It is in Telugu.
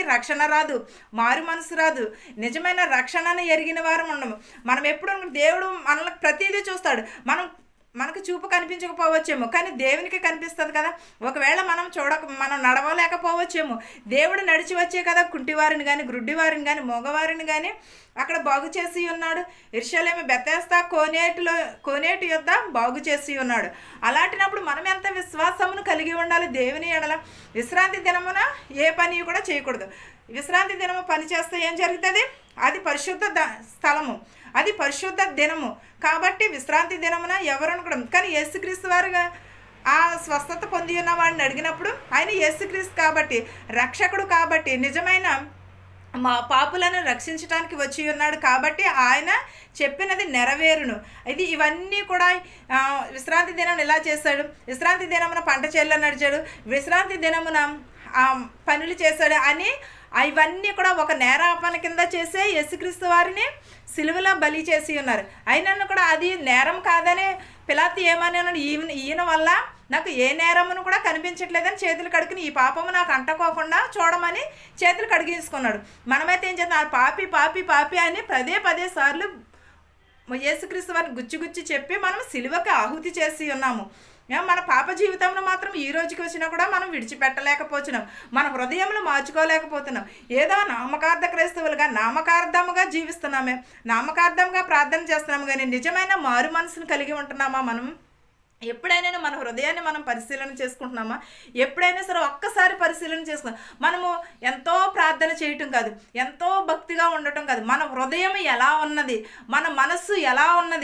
మనకి రక్షణ రాదు, మారు మనసు రాదు, నిజమైన రక్షణను ఎరిగిన వారు ఉండము. మనం ఎప్పుడు దేవుడు మనల్ని ప్రతిదీ చూస్తాడు. మనకు చూపు కనిపించకపోవచ్చేమో, కానీ దేవునికి కనిపిస్తుంది కదా. ఒకవేళ మనం నడవలేకపోవచ్చేమో, దేవుడు నడిచి వచ్చే కదా కుంటివారిని కానీ, గ్రుడ్డివారిని కానీ, మగవారిని కానీ అక్కడ బాగు చేసి ఉన్నాడు. యెరూషలేము బెతెస్దా కోనేటి యొద్ద బాగు చేసి ఉన్నాడు. అలాంటినప్పుడు మనం ఎంత విశ్వాసమును కలిగి ఉండాలి దేవుని ఎడల. విశ్రాంతి దినమున ఏ పని కూడా చేయకూడదు. విశ్రాంతి దినము పని చేస్తే ఏం జరుగుతుంది? అది పరిశుద్ధ స్థలము, అది పరిశుద్ధ దినము. కాబట్టి విశ్రాంతి దినమున ఎవరు అనుకోవడం. కానీ యేసుక్రీస్తు వారుగా ఆ స్వస్థత పొంది ఉన్న వాడిని అడిగినప్పుడు ఆయన యేసుక్రీస్తు కాబట్టి, రక్షకుడు కాబట్టి, నిజమైన మా పాపులను రక్షించడానికి వచ్చి ఉన్నాడు కాబట్టి ఆయన చెప్పినది నెరవేరును. ఇవన్నీ కూడా విశ్రాంతి దినం ఇలా చేశాడు, విశ్రాంతి దినమున పంట చేల్లో నడిచాడు, విశ్రాంతి దినమున పనులు చేశాడు అని ఇవన్నీ కూడా ఒక నేరాపణ కింద చేసే యేసుక్రీస్తు వారిని సిలువలో బలి చేసి ఉన్నారు. అయినను కూడా అది నేరం కాదని పిలాతు ఏమని అన్నాడు? ఈయన వల్ల నాకు ఏ నేరమును కూడా కనిపించట్లేదని చేతులు కడుక్కుని ఈ పాపము నాకు అంటకోకుండా చూడమని చేతులు కడిగించుకున్నాడు. మనమైతే ఏం చేద్దాం? పాపి పాపి పాపి అని పదే సార్లు యేసుక్రీస్తు వారిని గుచ్చి చెప్పి మనం సిలువకి ఆహుతి చేసి ఉన్నాము. మన పాప జీవితంలో మాత్రం ఈ రోజుకి వచ్చినా కూడా మనం విడిచిపెట్టలేకపోతున్నాం, మన హృదయంలో మార్చుకోలేకపోతున్నాం. ఏదో నామకార్థ క్రైస్తవులుగా నామకార్థముగా జీవిస్తున్నామే, నామకార్థంగా ప్రార్థన చేస్తున్నాము, కానీ నిజమైన మారు మనసును కలిగి ఉంటున్నామా? మనం ఎప్పుడైనా మన హృదయాన్ని మనం పరిశీలన చేసుకుంటున్నామా? ఎప్పుడైనా సరే ఒక్కసారి పరిశీలన చేసుకున్నాం. మనము ఎంతో ప్రార్థన చేయటం కాదు, ఎంతో భక్తిగా ఉండటం కాదు, మన హృదయం ఎలా ఉన్నది, మన మనస్సు ఎలా ఉన్నది,